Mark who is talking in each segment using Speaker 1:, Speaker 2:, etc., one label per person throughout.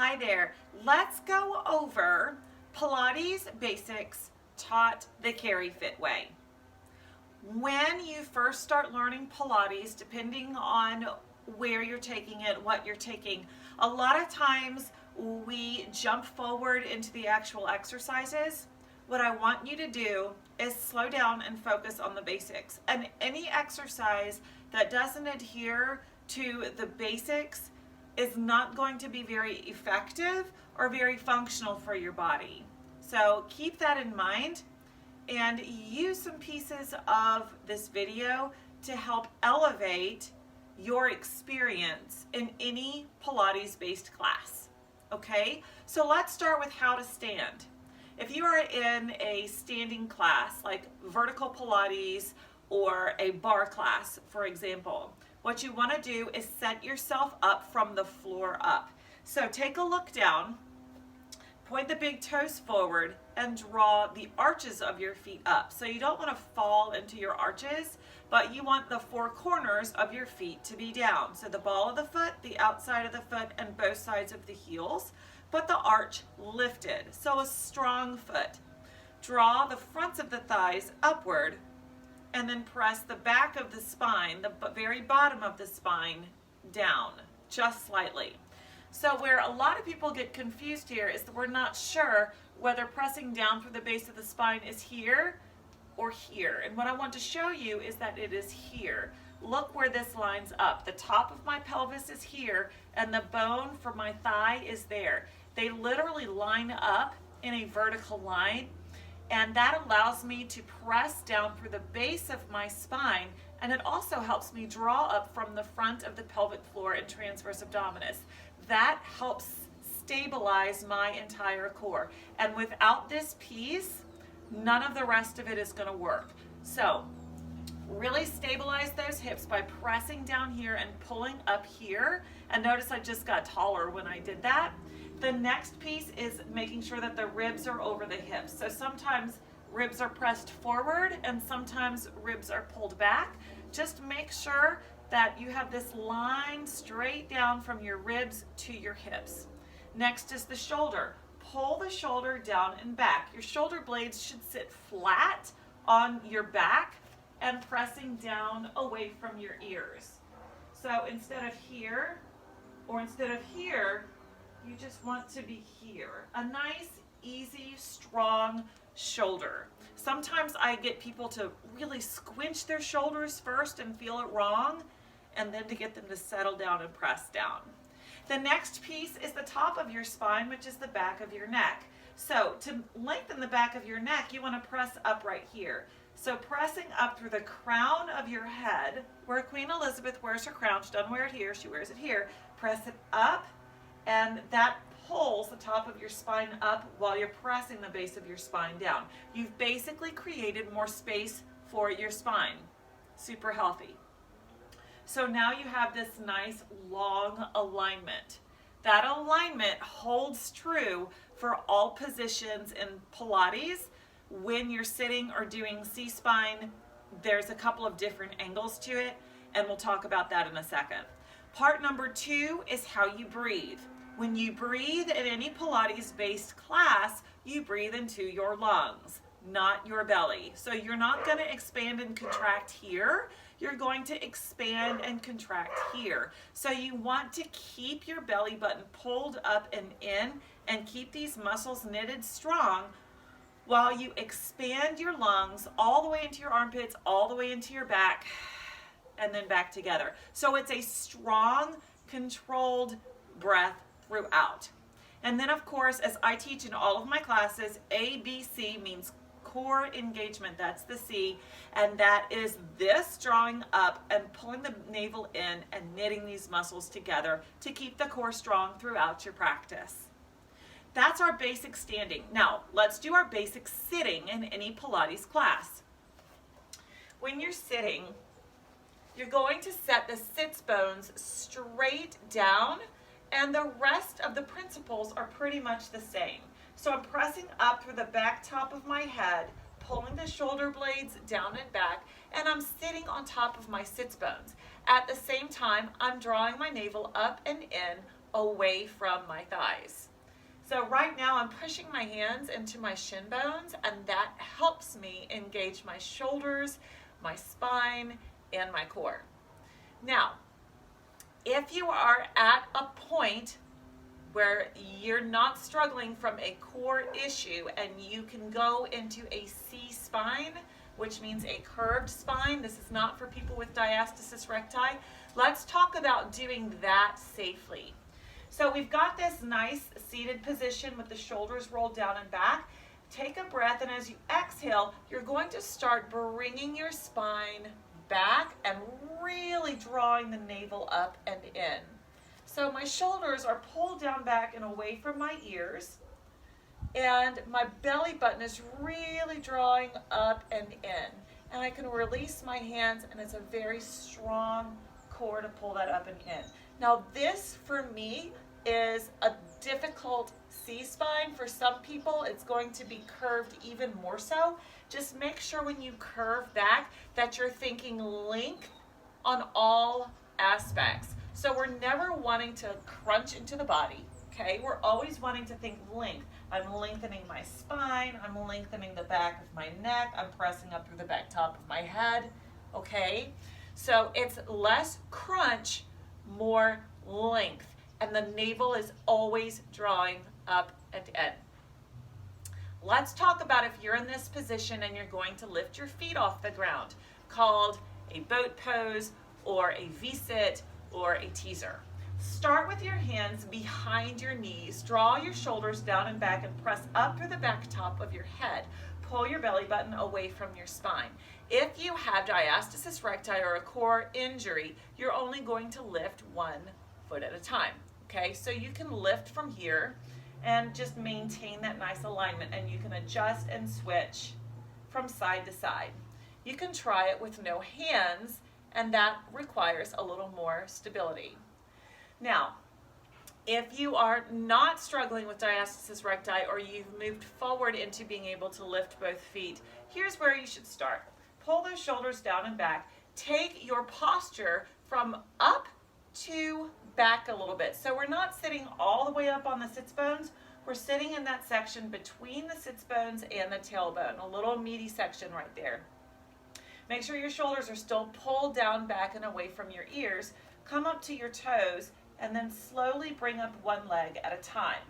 Speaker 1: Hi there. Let's go over Pilates Basics taught the Carry Fit way. When you first start learning Pilates, depending on where you're taking it, what you're taking, a lot of times we jump forward into the actual exercises. What I want you to do is slow down and focus on the basics. And any exercise that doesn't adhere to the basics is not going to be very effective or very functional for your body. So keep that in mind and use some pieces of this video to help elevate your experience in any Pilates-based class. Okay, so let's start with how to stand. If you are in a standing class like vertical Pilates or a bar class, for example, what you want to do is set yourself up from the floor up. So take a look down, point the big toes forward, and draw the arches of your feet up. So you don't want to fall into your arches, but you want the four corners of your feet to be down. So the ball of the foot, the outside of the foot, and both sides of the heels, but the arch lifted. So a strong foot. Draw the fronts of the thighs upward, and then press the back of the spine, the very bottom of the spine, down, just slightly. So where a lot of people get confused here is that we're not sure whether pressing down through the base of the spine is here or here. And what I want to show you is that it is here. Look where this lines up. The top of my pelvis is here, and the bone for my thigh is there. They literally line up in a vertical line, and that allows me to press down through the base of my spine, and it also helps me draw up from the front of the pelvic floor and transverse abdominis. That helps stabilize my entire core. And without this piece, none of the rest of it is going to work. So really stabilize those hips by pressing down here and pulling up here. And notice I just got taller when I did that. The next piece is making sure that the ribs are over the hips. So sometimes ribs are pressed forward and sometimes ribs are pulled back. Just make sure that you have this line straight down from your ribs to your hips. Next is the shoulder. Pull the shoulder down and back. Your shoulder blades should sit flat on your back and pressing down away from your ears. So instead of here or instead of here, you just want to be here. A nice, easy, strong shoulder. Sometimes I get people to really squinch their shoulders first and feel it wrong, and then to get them to settle down and press down. The next piece is the top of your spine, which is the back of your neck. So to lengthen the back of your neck, you want to press up right here. So pressing up through the crown of your head, where Queen Elizabeth wears her crown. She doesn't wear it here, she wears it here. Press it up, and that pulls the top of your spine up while you're pressing the base of your spine down. You've basically created more space for your spine. Super healthy. So now you have this nice long alignment. That alignment holds true for all positions in Pilates. When you're sitting or doing C-spine, there's a couple of different angles to it, and we'll talk about that in a second. Part number 2 is how you breathe. When you breathe in any Pilates-based class, you breathe into your lungs, not your belly. So you're not going to expand and contract here. You're going to expand and contract here. So you want to keep your belly button pulled up and in and keep these muscles knitted strong while you expand your lungs all the way into your armpits, all the way into your back, and then back together. So it's a strong, controlled breath throughout. And then, of course, as I teach in all of my classes, ABC means core engagement. That's the C, and that is this drawing up and pulling the navel in and knitting these muscles together to keep the core strong throughout your practice. That's our basic standing. Now, let's do our basic sitting in any Pilates class. When you're sitting, you're going to set the sits bones straight down, and the rest of the principles are pretty much the same. So I'm pressing up through the back top of my head, pulling the shoulder blades down and back, and I'm sitting on top of my sits bones. At the same time, I'm drawing my navel up and in, away from my thighs. So right now I'm pushing my hands into my shin bones, and that helps me engage my shoulders, my spine, and my core. Now, if you are at a point where you're not struggling from a core issue and you can go into a C spine, which means a curved spine, this is not for people with diastasis recti, let's talk about doing that safely. So we've got this nice seated position with the shoulders rolled down and back. Take a breath, and as you exhale, you're going to start bringing your spine back and really drawing the navel up and in. So my shoulders are pulled down back and away from my ears, and my belly button is really drawing up and in. And I can release my hands, and it's a very strong core to pull that up and in. Now this, for me, is a difficult C-spine. For some people, it's going to be curved even more so. Just make sure when you curve back that you're thinking length on all aspects. So we're never wanting to crunch into the body, okay? We're always wanting to think length. I'm lengthening my spine, I'm lengthening the back of my neck, I'm pressing up through the back top of my head, okay? So it's less crunch, more length, and the navel is always drawing up and in. Let's talk about if you're in this position and you're going to lift your feet off the ground, called a boat pose or a V-sit or a teaser. Start with your hands behind your knees, draw your shoulders down and back, and press up through the back top of your head. Pull your belly button away from your spine. If you have diastasis recti or a core injury, you're only going to lift 1 foot at a time, okay? So you can lift from here and just maintain that nice alignment, and you can adjust and switch from side to side. You can try it with no hands, and that requires a little more stability. Now, if you are not struggling with diastasis recti, or you've moved forward into being able to lift both feet, here's where you should start. Pull those shoulders down and back. Take your posture from up to back a little bit. So we're not sitting all the way up on the sits bones. We're sitting in that section between the sits bones and the tailbone, a little meaty section right there. Make sure your shoulders are still pulled down back and away from your ears. Come up to your toes, and then slowly bring up one leg at a time.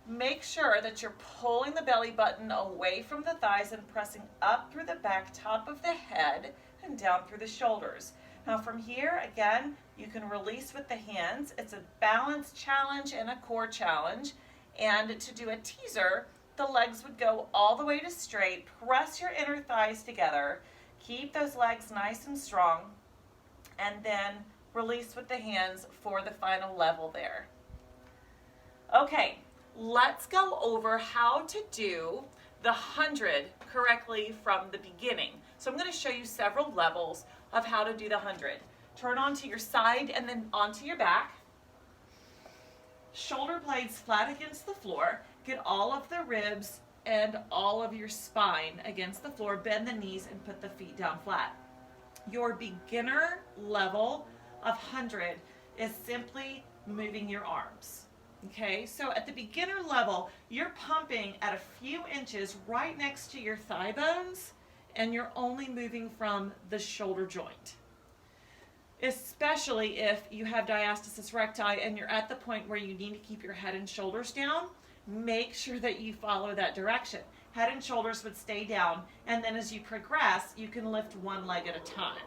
Speaker 1: Make sure that you're pulling the belly button away from the thighs and pressing up through the back top of the head and down through the shoulders. Now from here, again, you can release with the hands. It's a balance challenge and a core challenge. And to do a teaser, the legs would go all the way to straight. Press your inner thighs together. Keep those legs nice and strong. And then release with the hands for the final level there. Okay, let's go over how to do the 100 correctly from the beginning. So I'm going to show you several levels of how to do the 100. Turn onto your side and then onto your back. Shoulder blades flat against the floor. Get all of the ribs and all of your spine against the floor. Bend the knees and put the feet down flat. Your beginner level of 100 is simply moving your arms. Okay, so at the beginner level, you're pumping at a few inches right next to your thigh bones, and you're only moving from the shoulder joint. Especially if you have diastasis recti and you're at the point where you need to keep your head and shoulders down, make sure that you follow that direction. Head and shoulders would stay down, and then as you progress, you can lift one leg at a time.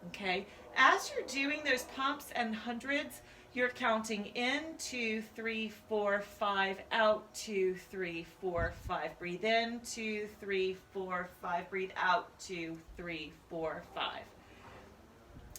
Speaker 1: Okay, as you're doing those pumps and hundreds, you're counting in, 2, 3, 4, 5, out, 2, 3, 4, 5, breathe in, 2, 3, 4, 5, breathe out, 2, 3, 4, 5.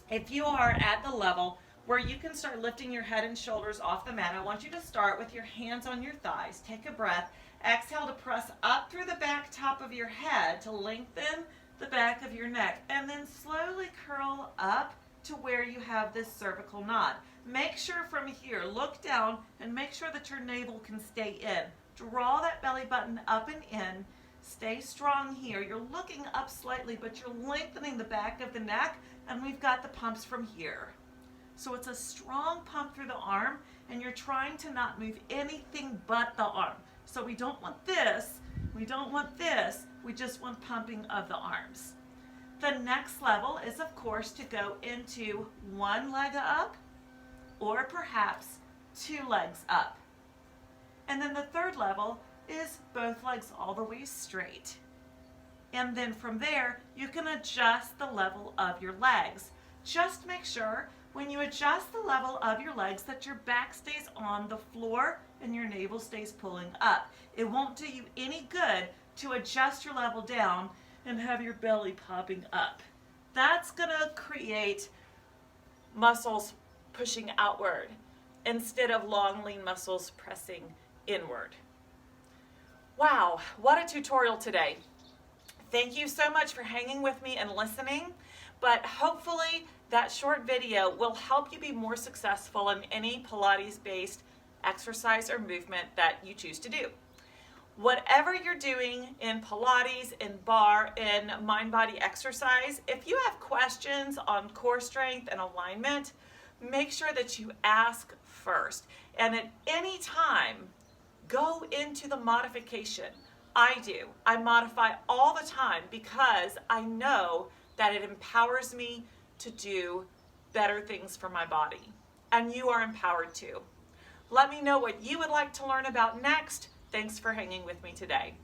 Speaker 1: If you are at the level where you can start lifting your head and shoulders off the mat, I want you to start with your hands on your thighs. Take a breath. Exhale to press up through the back top of your head to lengthen the back of your neck, and then slowly curl up to where you have this cervical knot. Make sure from here, look down and make sure that your navel can stay in. Draw that belly button up and in. Stay strong here. You're looking up slightly, but you're lengthening the back of the neck, and we've got the pumps from here. So it's a strong pump through the arm, and you're trying to not move anything but the arm. So we don't want this, we don't want this, we just want pumping of the arms. The next level is, of course, to go into one leg up or perhaps two legs up. And then the third level is both legs all the way straight. And then from there, you can adjust the level of your legs. Just make sure when you adjust the level of your legs that your back stays on the floor and your navel stays pulling up. It won't do you any good to adjust your level down and have your belly popping up. That's gonna create muscles pushing outward instead of long, lean muscles pressing inward. Wow, what a tutorial today. Thank you so much for hanging with me and listening, but hopefully that short video will help you be more successful in any Pilates-based exercise or movement that you choose to do. Whatever you're doing in Pilates, in bar, in mind-body exercise, if you have questions on core strength and alignment, make sure that you ask first. And at any time, go into the modification. I do. I modify all the time because I know that it empowers me to do better things for my body. And you are empowered too. Let me know what you would like to learn about next. Thanks for hanging with me today.